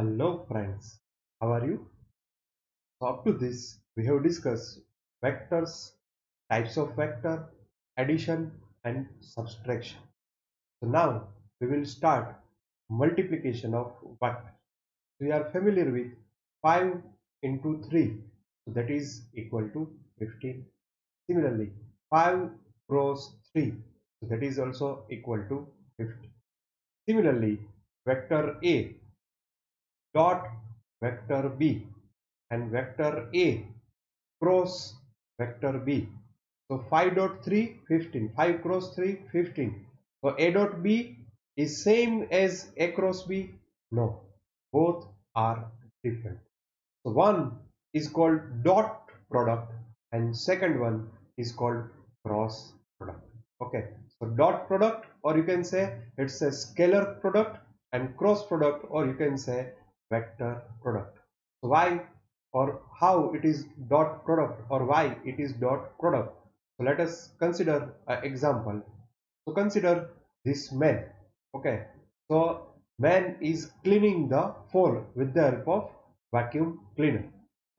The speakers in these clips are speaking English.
Hello friends, how are you? So up to this we have discussed vectors, types of vector, addition and subtraction. So now we will start multiplication of vector. We are familiar with 5 into 3, so that is equal to 15. Similarly 5 cross 3, so that is also equal to 50. Similarly vector A dot vector B and vector A cross vector B. So 5 dot 3 15, 5 cross 3 15. So A dot B is same as A cross B? No, both are different. So one is called dot product and second one is called cross product. Okay, so dot product, or you can say it's a scalar product, and cross product, or you can say vector product. So why or how it is dot product or why it is dot product? So let us consider an example. So consider this man. Okay, so man is cleaning the floor with the help of vacuum cleaner.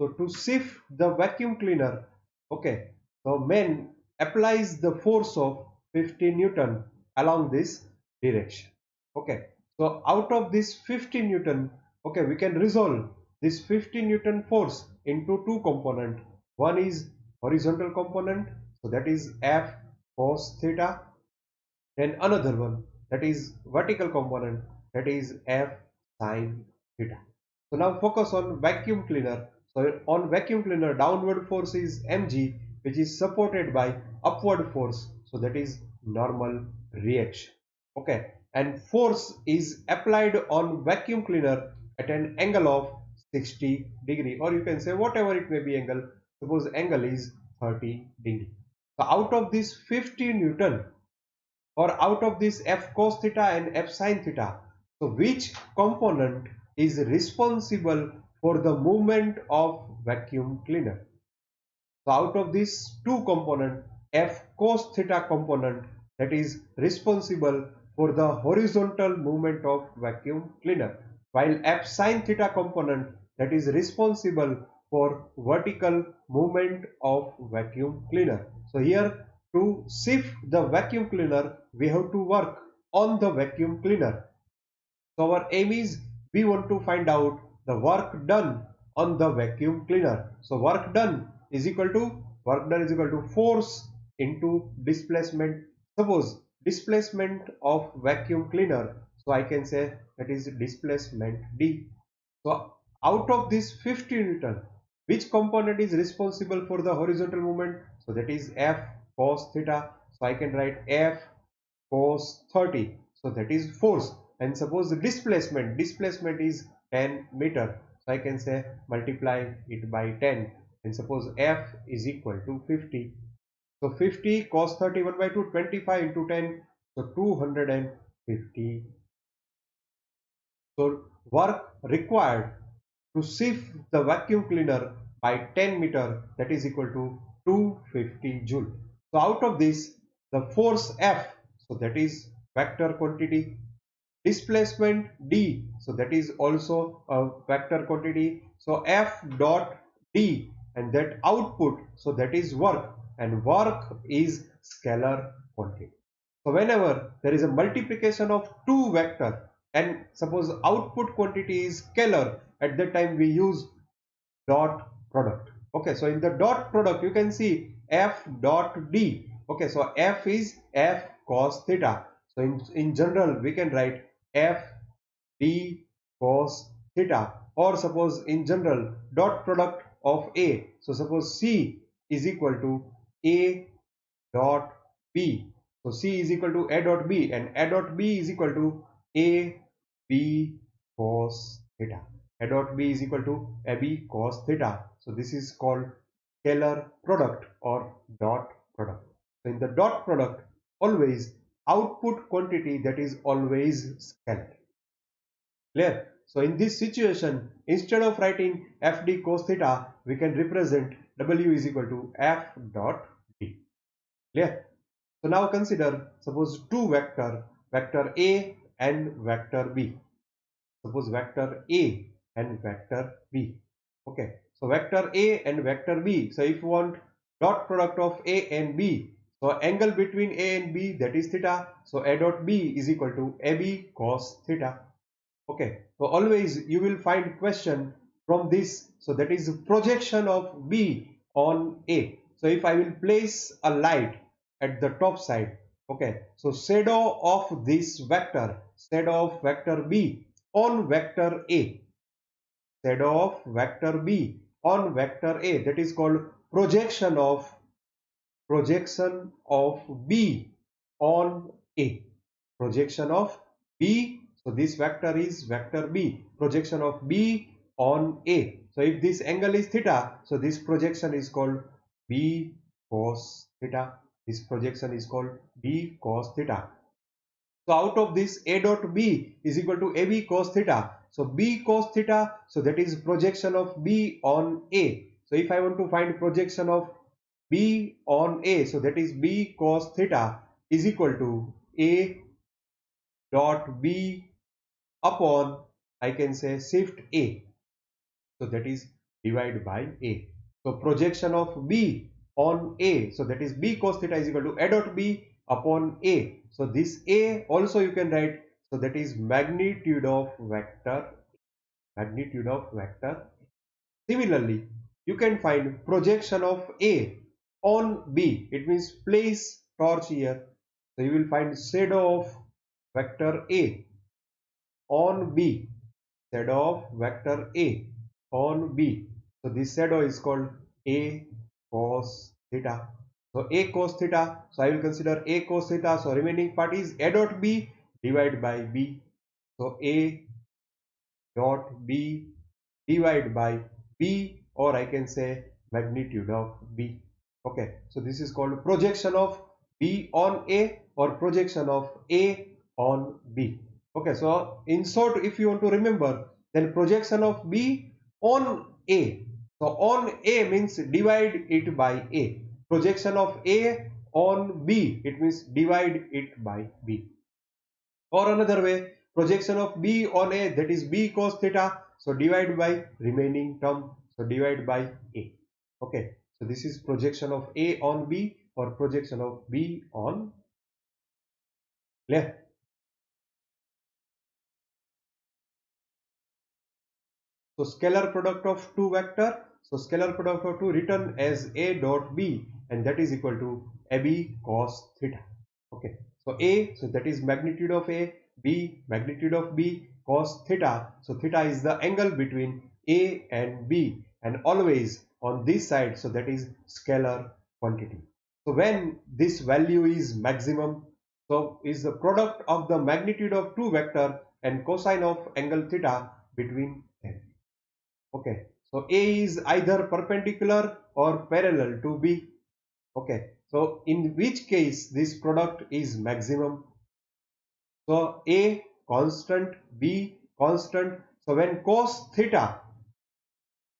So to sift the vacuum cleaner, okay, so man applies the force of 50 Newton along this direction. Okay, so out of this 50 Newton, okay, we can resolve this 50 Newton force into two component. One is horizontal component, so that is F cos theta, and another one that is vertical component, that is F sin theta. So now focus on vacuum cleaner. So on vacuum cleaner, downward force is mg, which is supported by upward force, so that is normal reaction. Okay, and force is applied on vacuum cleaner at an angle of 60 degree, or you can say whatever it may be angle. Suppose angle is 30 degree. So out of this 50 Newton, or out of this F cos theta and F sin theta, so which component is responsible for the movement of vacuum cleaner? So out of these two component, F cos theta component that is responsible for the horizontal movement of vacuum cleaner, while F sin theta component that is responsible for vertical movement of vacuum cleaner. So here, to shift the vacuum cleaner, we have to work on the vacuum cleaner. So our aim is we want to find out the work done on the vacuum cleaner. So work done is equal to force into displacement. Suppose displacement of vacuum cleaner, so I can say that is displacement D. So out of this 50 Newton, which component is responsible for the horizontal movement? So that is F cos theta. So I can write F cos 30. So that is force. And suppose the displacement is 10 meter. So I can say multiply it by 10. And suppose F is equal to 50. So 50 cos 30 1 by 2, 25 into 10. So 250. So work required to shift the vacuum cleaner by 10 meter, that is equal to 250 joule. So out of this, the force F, so that is vector quantity, displacement D, so that is also a vector quantity. So F dot D, and that output, so that is work, and work is scalar quantity. So whenever there is a multiplication of two vector and suppose output quantity is scalar, at that time we use dot product. Okay, so in the dot product you can see F dot D. Okay, so F is F cos theta. So in general we can write F D cos theta, or suppose in general dot product of A. So suppose C is equal to A dot B. So C is equal to A dot B, and A dot B is equal to A B cos theta. A dot B is equal to AB cos theta. So this is called scalar product or dot product. So in the dot product, always output quantity, that is always scalar. Clear? So in this situation, instead of writing FD cos theta, we can represent W is equal to F dot D. Clear? So now consider suppose two vector A and vector B. Suppose vector A and vector B. Okay, so vector A and vector B. So if you want dot product of A and B, so angle between A and B, that is theta. So A dot B is equal to AB cos theta. Okay, so always you will find question from this. So that is projection of B on A. So if I will place a light at the top side, okay, so shadow of this vector, shadow of vector B on vector A, shadow of vector B on vector A, that is called projection of B on A, projection of B. So this vector is vector B, projection of B on A. So if this angle is theta, so this projection is called B cos theta. This projection is called B cos theta. So out of this, A dot B is equal to AB cos theta. So B cos theta, so that is projection of B on A. So if I want to find projection of B on A, so that is B cos theta is equal to A dot B upon, I can say, shift A. So that is divided by A. So projection of B on A, so that is B cos theta is equal to A dot B upon A. So this A also you can write, so that is magnitude of vector, magnitude of vector. Similarly, you can find projection of A on B. It means place torch here. So you will find shadow of vector A on B, shadow of vector A on B. So this shadow is called A cos theta. So A cos theta. So I will consider A cos theta. So remaining part is A dot B divided by B. So A dot B divided by B, or I can say magnitude of B. Okay, so this is called projection of B on A or projection of A on B. Okay, so in short, if you want to remember, then projection of B on A. So on A means divide it by A. Projection of A on B, it means divide it by B. Or another way, projection of B on A, that is B cos theta. So divide by remaining term. So divide by A. Okay. So this is projection of A on B or projection of B on left. So scalar product of two vector. So scalar product of two written as A dot B, and that is equal to AB cos theta. Okay. So A, so that is magnitude of A, B, magnitude of B, cos theta. So theta is the angle between A and B, and always on this side, so that is scalar quantity. So when this value is maximum, so is the product of the magnitude of two vector and cosine of angle theta between them. Okay, so A is either perpendicular or parallel to B. Okay, so in which case this product is maximum. So A constant, B constant. So when cos theta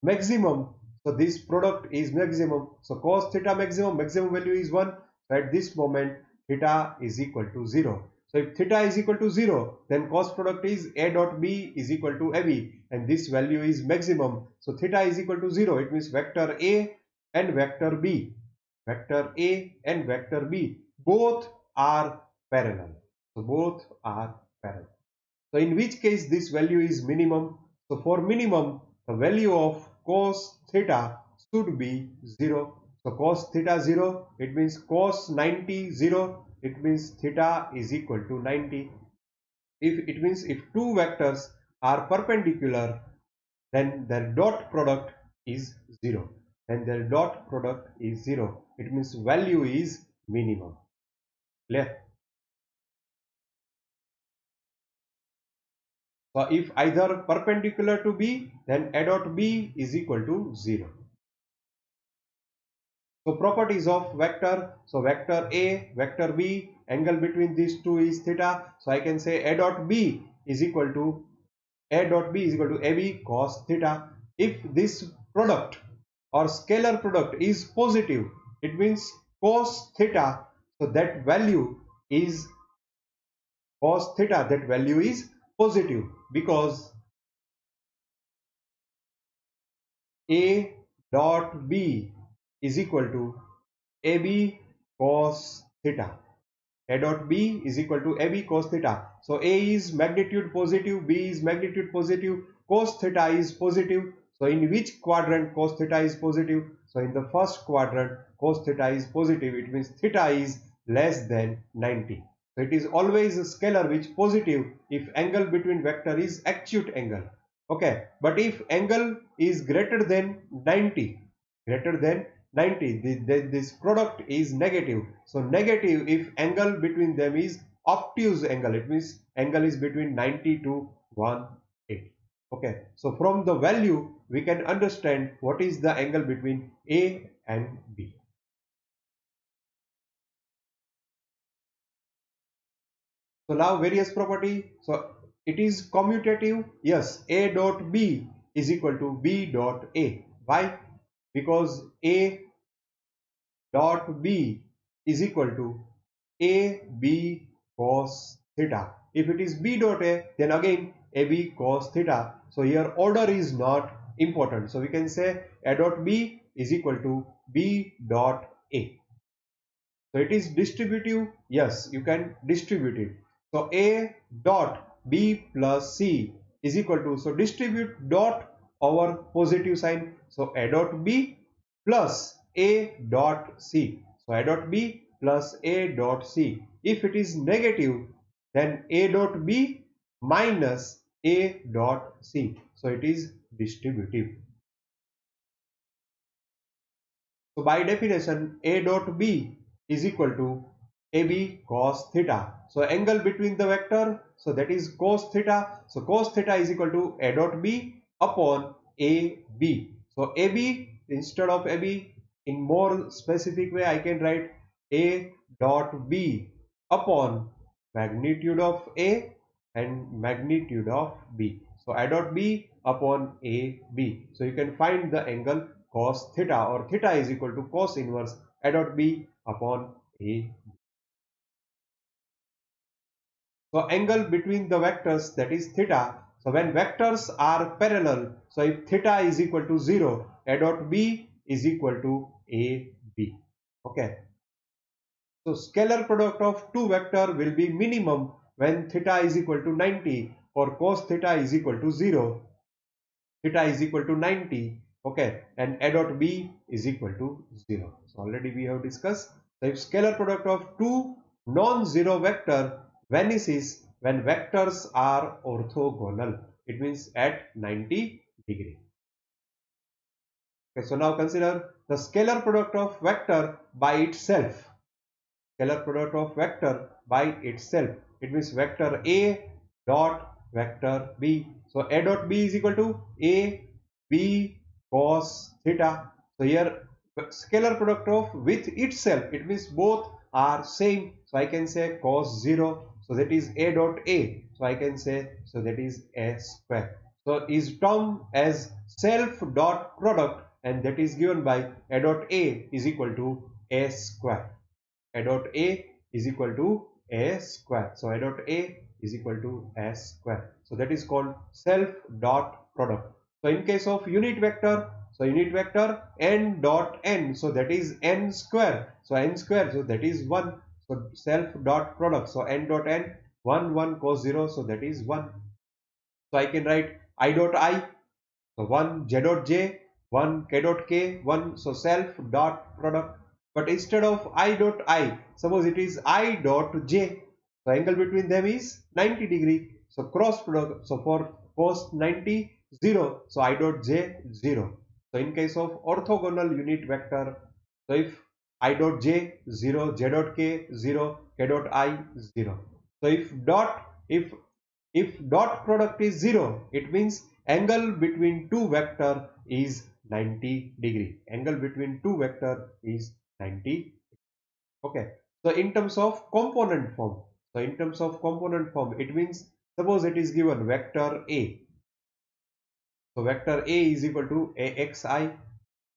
maximum, so this product is maximum. So cos theta maximum, maximum value is 1. So at this moment theta is equal to 0. So if theta is equal to 0, then cos product is A dot B is equal to AB, and this value is maximum. So theta is equal to 0. It means vector A and vector B, vector A and vector B, both are parallel. So both are parallel. So in which case this value is minimum. So for minimum, the value of cos theta should be 0. So cos theta 0, it means cos 90 0, it means theta is equal to 90. If it means if two vectors are perpendicular, then their dot product is 0. Then their dot product is 0. It means value is minimum. Clear? So if either perpendicular to B, then A dot B is equal to 0. So properties of vector. So vector A, vector B, angle between these two is theta. So I can say A dot B is equal to AB cos theta. If this product or scalar product is positive, it means cos theta. So that value is cos theta. That value is positive because A dot B is equal to AB cos theta. A dot B is equal to AB cos theta. So A is magnitude positive, B is magnitude positive, cos theta is positive. So in which quadrant cos theta is positive? So in the first quadrant cos theta is positive. It means theta is less than 90. So it is always a scalar which positive if angle between vector is acute angle. Okay, but if angle is greater than 90, greater than 90, this product is negative. So negative if angle between them is obtuse angle, it means angle is between 90 to 180. Okay, so from the value we can understand what is the angle between A and B. So now various property. So it is commutative. Yes, A dot B is equal to B dot A. Why? Because A dot B is equal to AB cos theta. If it is B dot A, then again AB cos theta. So here order is not important. So we can say A dot B is equal to B dot A. So it is distributive. Yes, you can distribute it. So A dot B plus C is equal to, so distribute dot over positive sign. So A dot B plus A dot C. So A dot B plus A dot C. If it is negative, then A dot B minus A dot C. So it is distributive. So by definition, A dot B is equal to AB cos theta. So angle between the vector, so that is cos theta. So cos theta is equal to A dot B upon AB. So AB instead of AB, in more specific way I can write A dot B upon magnitude of A and magnitude of B. So A dot B upon AB. So you can find the angle cos theta, or theta is equal to cos inverse A dot B upon A. So angle between the vectors, that is theta. So when vectors are parallel, so if theta is equal to 0, A dot B is equal to AB. Okay. So scalar product of two vector will be minimum when theta is equal to 90 or cos theta is equal to 0. Theta is equal to 90. Okay, and A dot B is equal to 0. So already we have discussed. So if scalar product of two non-zero vector vanishes when vectors are orthogonal, it means at 90 degree. Okay, so now consider the scalar product of vector by itself. Scalar product of vector by itself. It means vector A dot vector B. So A dot B is equal to A B cos theta. So here scalar product of with itself, it means both are same. So I can say cos 0. So that is A dot A. So I can say, so that is A square. So is term as self dot product, and that is given by A dot A is equal to A square. A dot A is equal to A square. So A dot A is equal to A square. So that is called self dot product. So in case of unit vector, so unit vector n dot n, so that is n square. So n square, so that is 1. So self dot product, so n dot n, 1 1 cos 0, so that is 1. So I can write I dot I, so 1 j dot j, 1 k dot k, 1, so self dot product. But instead of I dot I, suppose it is I dot j. So angle between them is 90 degree. So cross product, so for cos 90, 0. So I dot j 0. So in case of orthogonal unit vector, so if I dot j 0, j dot k 0, k dot I 0. So if dot product is 0, it means angle between two vector is 90 degree. Angle between two vector is 90. Okay. So in terms of component form, it means suppose it is given vector A. So vector A is equal to AXI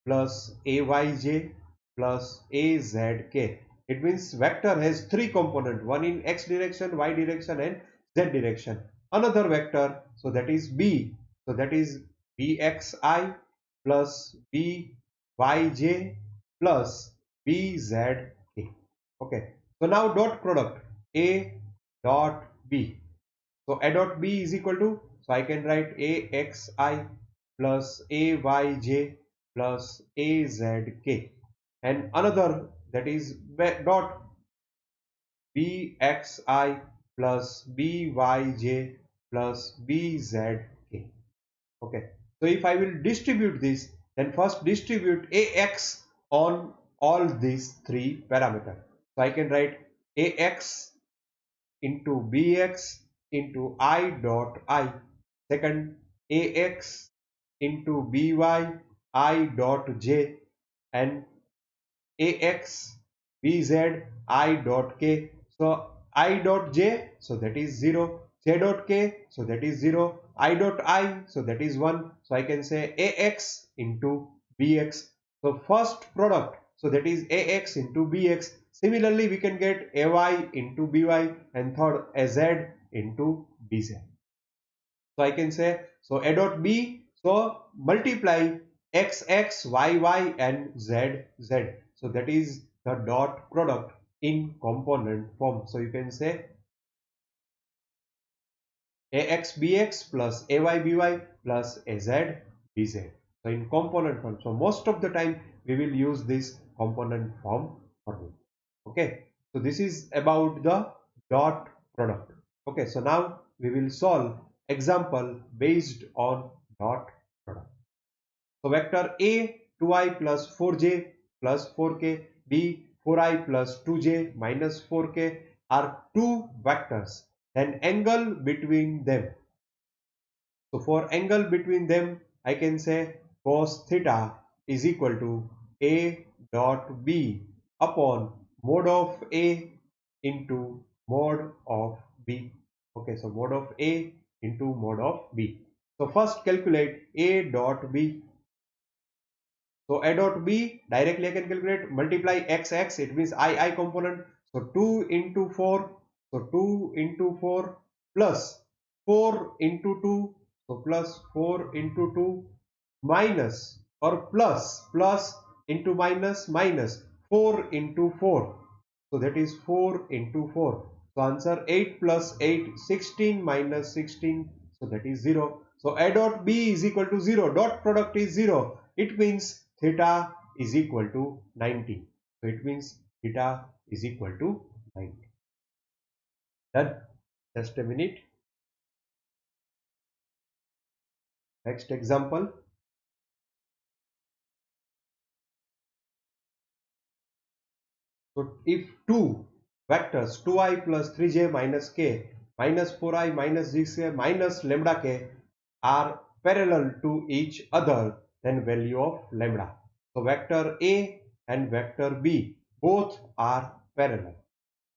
plus AYJ plus AZK. It means vector has three components, one in x direction, y direction and z direction. Another vector, so that is B, so that is BXI plus Byj plus Bzk. Okay. So now dot product A dot B. So A dot B is equal to, so I can write AXI plus AYJ plus AZK, and another, that is dot Bxi plus Byj plus Bzk. Okay. So if I will distribute this, then first distribute Ax on all these three parameters. So I can write Ax into Bx into I dot I. Second, Ax into By I dot j, and Ax Bz I dot k. So I dot j, so that is 0, j dot k, so that is 0, I dot I, so that is 1. So I can say Ax into Bx. So first product, so that is Ax into Bx. Similarly, we can get Ay into By, and third Az into Bz. So I can say, so A dot B, so multiply X, X, Y, Y and Z, Z. So that is the dot product in component form. So you can say AX, BX plus AY, BY plus AZ, BZ. So in component form. So most of the time we will use this component form formula. Okay. So this is about the dot product. Okay. So now we will solve example based on dot product. So vector A 2i plus 4j plus 4k, B 4i plus 2j minus 4k are two vectors. Then angle between them. So for angle between them, I can say cos theta is equal to A dot B upon mod of A into mod of B. Okay, so mod of A into mod of B. So first calculate A dot B. So A dot B, directly I can calculate, multiply x, it means I component. So 2 into 4, so 2 into 4 plus 4 into 2, so plus 4 into 2 minus, or plus into minus 4 into 4. So that is 4 into 4. So answer 8 plus 8, 16 minus 16. So that is 0. So A dot B is equal to 0. Dot product is 0. It means theta is equal to 90. So it means theta is equal to 90. Done. Just a minute. Next example. So if two vectors 2i plus 3j minus k minus 4i minus 6k minus lambda k are parallel to each other, then value of lambda. So vector A and vector B both are parallel.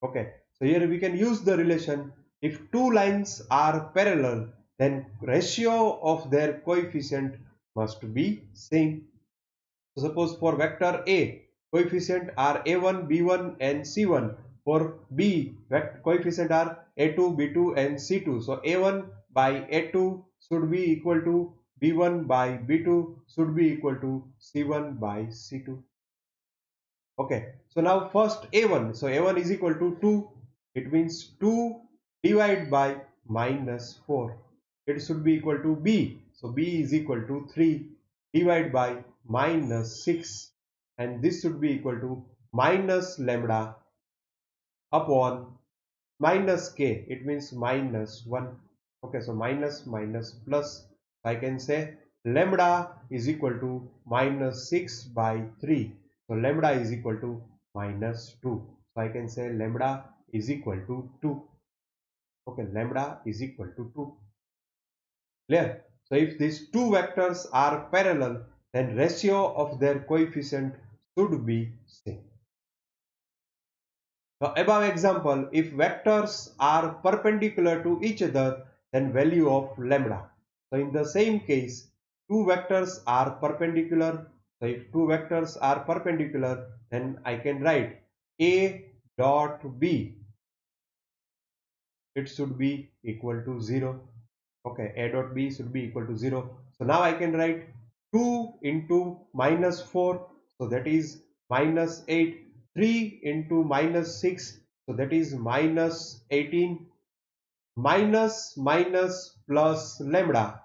Okay, so here we can use the relation. If two lines are parallel, then ratio of their coefficient must be same. So suppose for vector A, coefficient are A1, B1 and C1. For B, coefficient are A2, B2 and C2. So A1 by A2 should be equal to B1 by B2 should be equal to C1 by C2. Okay, so now first A1. So A1 is equal to 2. It means 2 divided by minus 4. It should be equal to B. So B is equal to 3 divided by minus 6. And this should be equal to minus lambda upon minus k. It means minus 1. Okay, so minus plus. I can say lambda is equal to minus 6 by 3. So lambda is equal to minus 2. So I can say lambda is equal to 2. Okay, lambda is equal to 2. Clear? So if these two vectors are parallel, then ratio of their coefficient should be same. The above example, if vectors are perpendicular to each other, then value of lambda. So in the same case, two vectors are perpendicular. So if two vectors are perpendicular, then I can write A dot B. It should be equal to 0. Okay, A dot B should be equal to 0. So now I can write 2 into minus 4, so that is minus 8, 3 into minus 6, so that is minus 18, minus minus plus lambda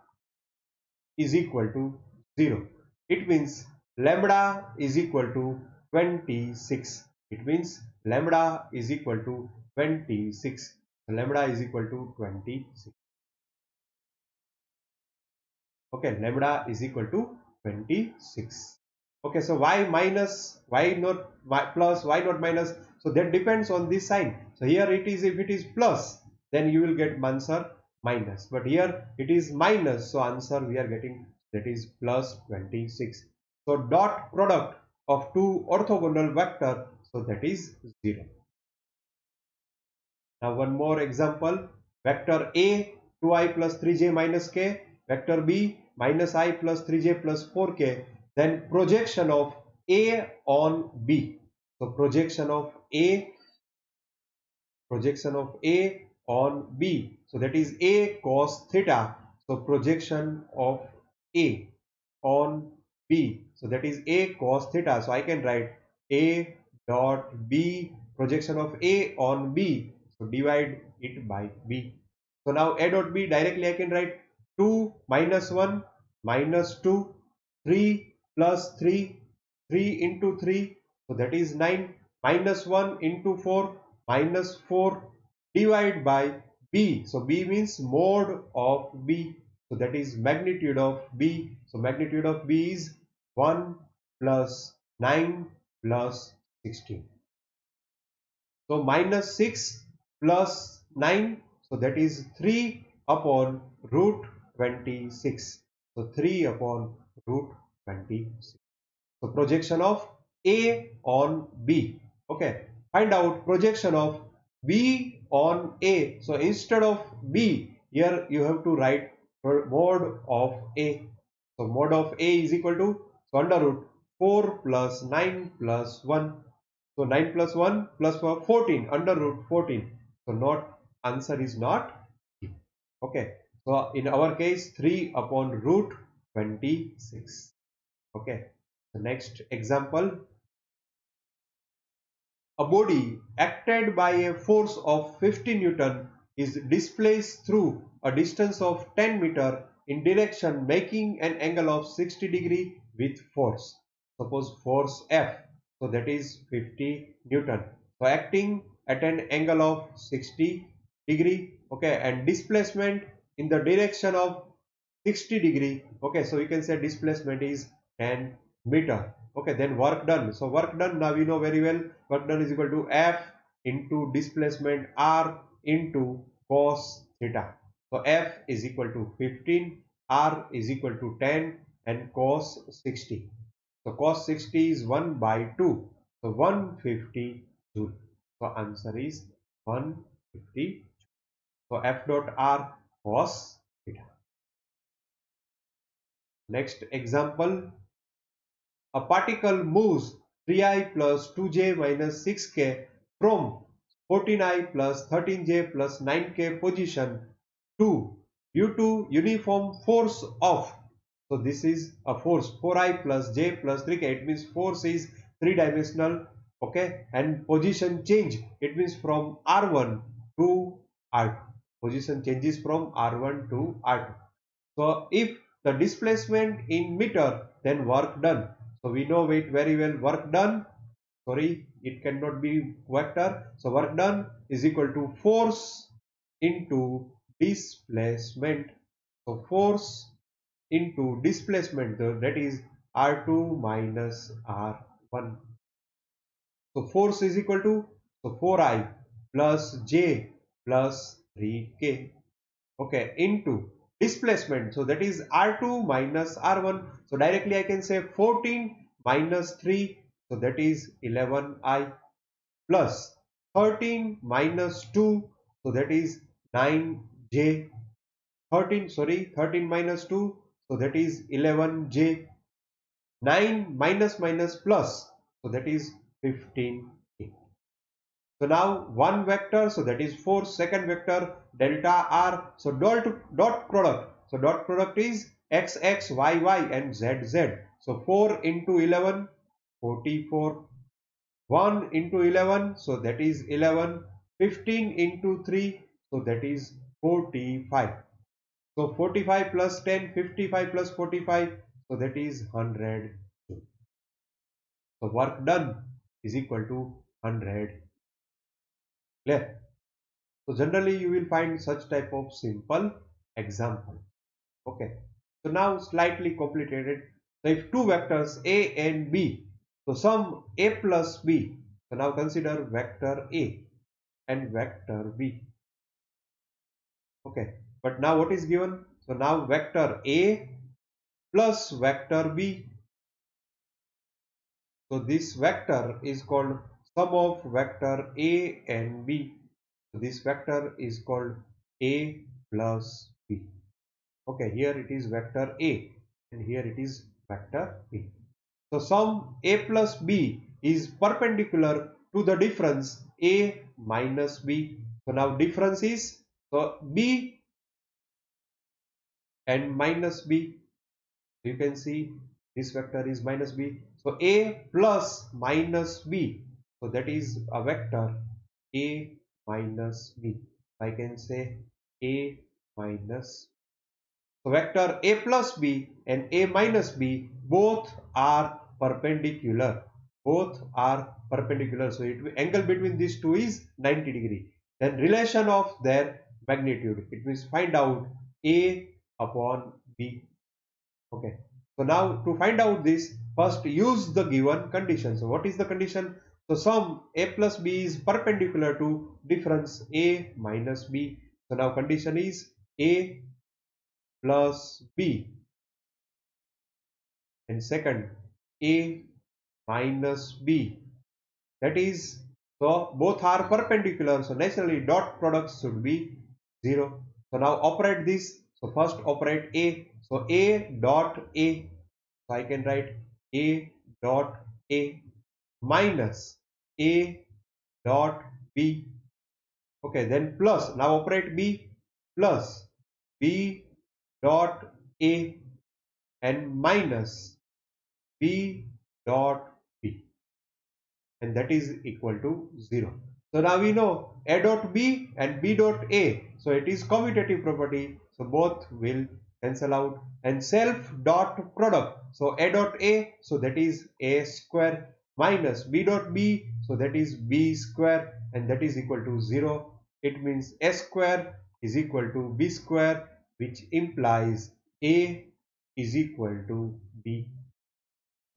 is equal to 0. It means lambda is equal to 26. It means lambda is equal to 26. So lambda is equal to 26. Okay, lambda is equal to 26. Okay, so why minus, why not plus, why not minus? So that depends on this sign. So here it is, if it is plus, then you will get answer minus. But here it is minus, so answer we are getting, that is plus 26. So dot product of two orthogonal vector, so that is 0. Now one more example, vector A 2i plus 3j minus k, vector B minus I plus 3j plus 4k, then projection of A on B. So projection of A on B. So that is A cos theta. So projection of A on B. So that is A cos theta. So I can write A dot B, projection of A on B. So divide it by B. So now A dot B directly I can write 2 minus 1 minus 2, 3 plus 3, 3 into 3. So that is 9, minus 1 into 4 minus 4, divide by B. So B means mode of B. So that is magnitude of B. So magnitude of B is 1 plus 9 plus 16. So minus 6 plus 9. So that is 3 upon root 26. So 3 upon root 26. So projection of A on B. Okay. Find out projection of B on A. So instead of B, here you have to write mode of A. So mode of A is equal to, so under root 4 plus 9 plus 1. So 9 plus 1 plus 14, under root 14. So not, answer is not B. Okay. So in our case 3 upon root 26. Okay. The next example, a body acted by a force of 50 Newton is displaced through a distance of 10 meter in direction making an angle of 60 degree with force. Suppose force F, so that is 50 Newton. So acting at an angle of 60 degree, okay, and displacement in the direction of 60 degree. Okay, so we can say displacement is 10 meter. Okay, then work done. So work done, now we know very well, work done is equal to F into displacement R into cos theta. So F is equal to 15, R is equal to 10, and cos 60. So cos 60 is 1 by 2. So 150 joule. So answer is 150. So F dot R cos theta. Next example, a particle moves 3i plus 2j minus 6k from 14i plus 13j plus 9k position to due to uniform force of, so this is a force 4i plus j plus 3k, it means force is three-dimensional, okay, and position change, it means from R1 to R2, position changes from R1 to R2. So if the displacement in meter, then work done. So we know it very well, work done, sorry, it cannot be vector. So work done is equal to force into displacement. So force into displacement, that is R2 minus R1. So force is equal to, so 4i plus j plus 3k, okay, into displacement, so that is R2 minus R1. So directly I can say 14 minus 3, so that is 11i, plus 13 minus 2, so that is 9j, 13 minus 2, so that is 11j, 9 minus minus plus, so that is 15k. So now one vector, so that is force, second vector delta r. So dot product. So dot product is x, x, y, y and z, z. So 4 into 11, 44. 1 into 11, so that is 11. 15 into 3, so that is 45. So 45 plus 10, 55 plus 45, so that is 100. So work done is equal to 100. Clear? So generally you will find such type of simple example. Okay. So now slightly complicated. So if two vectors A and B, so sum A plus B. So now consider vector A and vector B. Okay. But now what is given? So now vector A plus vector B. So this vector is called sum of vector A and B. So this vector is called A plus B. Okay, here it is vector A and here it is vector B. So sum A plus B is perpendicular to the difference A minus B. So now difference is so B and minus B. You can see this vector is minus B. So A plus minus B. So that is a vector A minus B. I can say A minus. So vector A plus B and A minus B both are perpendicular. Both are perpendicular. So angle between these two is 90 degree. Then relation of their magnitude. It means find out A upon B. Okay. So now to find out this, first use the given condition. So what is the condition? So sum A plus B is perpendicular to difference A minus B. So now condition is A plus B and second A minus B. That is, so both are perpendicular. So naturally dot products should be 0. So now operate this. So first operate A. So A dot A. So I can write A dot A minus A dot B. Okay, then plus. Now operate B plus B dot A and minus B dot B, and that is equal to 0. So now we know A dot B and B dot A. So it is commutative property. So both will cancel out and self dot product. So A dot A, so that is A square minus B dot B, so that is B square, and that is equal to 0. It means A square is equal to B square, which implies A is equal to B.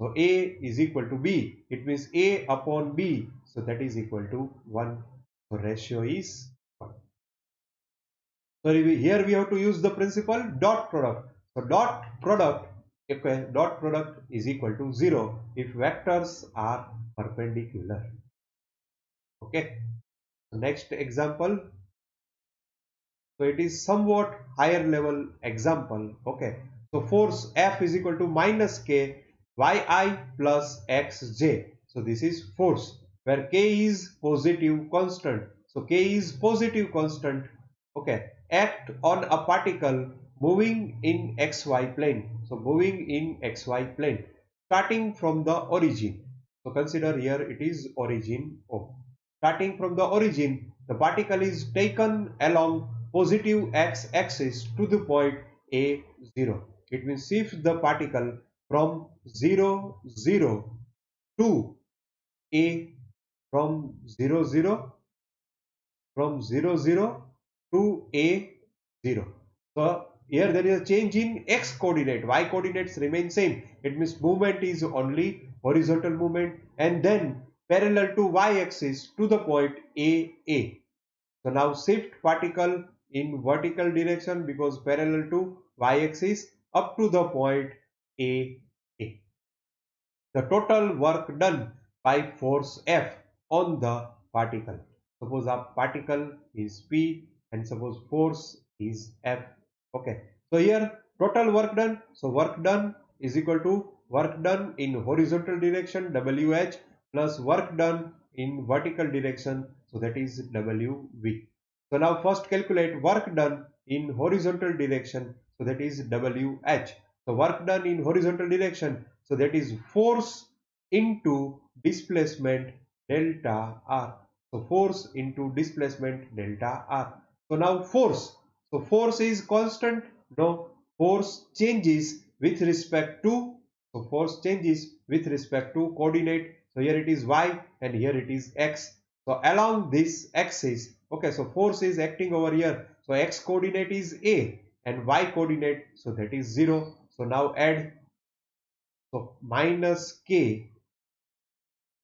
So A is equal to B. It means A upon B. So that is equal to 1. So ratio is 1. So here we have to use the principle dot product. So dot product, okay, dot product is equal to 0 if vectors are perpendicular. Okay. So next example. So it is somewhat higher level example. Okay. So force F is equal to minus K yi plus xj. So this is force where K is positive constant. So K is positive constant. Okay. Act on a particle moving in xy plane. So moving in xy plane starting from the origin. So consider here it is origin O. Starting from the origin, the particle is taken along positive x-axis to the point A0. It means shift the particle from 0, 0 to A, from 0, 0 to A0. So here there is a change in x coordinate. Y coordinates remain same. It means movement is only horizontal movement and then parallel to y axis to the point A. So now shift particle in vertical direction because parallel to y axis up to the point A. The total work done by force F on the particle. Suppose a particle is P and suppose force is F. Okay. So here total work done. So work done is equal to work done in horizontal direction WH plus work done in vertical direction. So that is WV. So now first calculate work done in horizontal direction. So that is WH. So work done in horizontal direction, so that is force into displacement delta r. So force into displacement delta r. So now force. So force is constant. No, force changes with respect to. So force changes with respect to coordinate. So here it is y and here it is x. So along this axis, okay, so force is acting over here. So x coordinate is a and y coordinate, so that is 0. So now add, so minus k,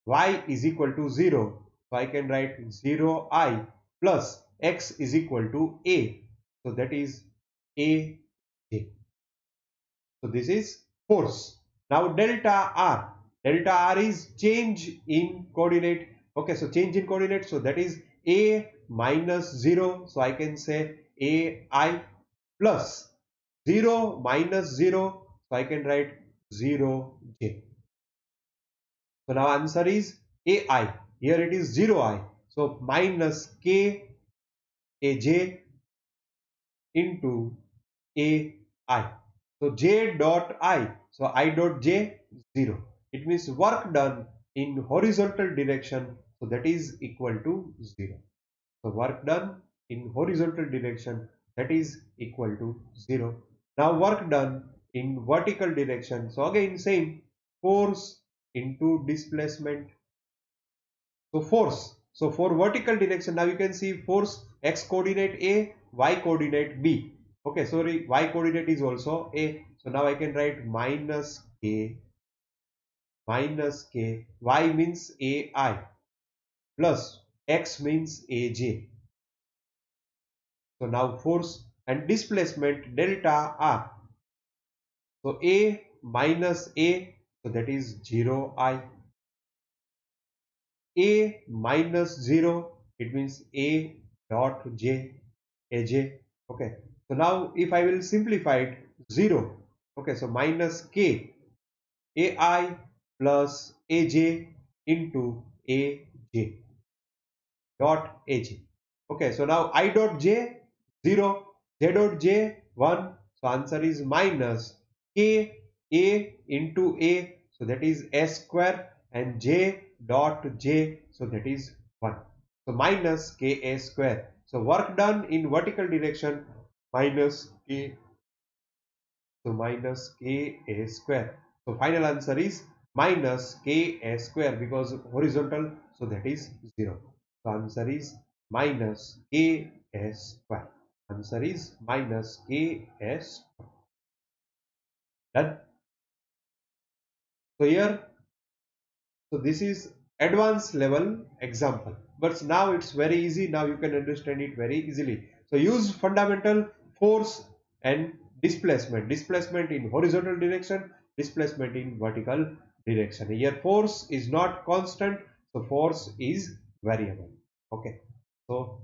y is equal to 0. So I can write 0I plus x is equal to a. So that is a j. So this is force. Now delta r. Delta r is change in coordinate. Okay, so change in coordinate. So that is a minus 0. So I can say ai plus 0 minus 0. So I can write 0j. So now answer is ai. Here it is 0i. So minus k aj into ai. So j dot I. So I dot j 0. It means work done in horizontal direction. So that is equal to 0. So work done in horizontal direction, that is equal to 0. Now work done in vertical direction. So again same, force into displacement. So force. So for vertical direction, now you can see force x coordinate A, y coordinate B. Okay, sorry, y coordinate is also A. So now I can write minus k, y means AI plus x means AJ. So now force and displacement delta R. So A minus A, so that is 0I. A minus 0, it means A dot J, AJ. Okay. So now if I will simplify it, 0. Okay. So minus K, AI plus AJ into AJ dot AJ. Okay. So now I dot J, 0, J dot J, 1. So answer is minus K A into A. So that is S square and J dot J. So that is 1. So minus Ka square. So work done in vertical direction minus K. So minus Ka square. So final answer is minus Ka square because horizontal. So that is 0. So answer is minus Ka square. Answer is minus Ka square. Done. So here, so this is advanced level example, but now it's very easy. Now you can understand it very easily. So use fundamental force and displacement in horizontal direction, displacement in vertical direction. Here force is not constant, so force is variable. Okay, so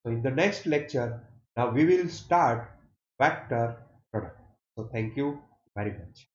in the next lecture, now we will start vector product. So thank you very much.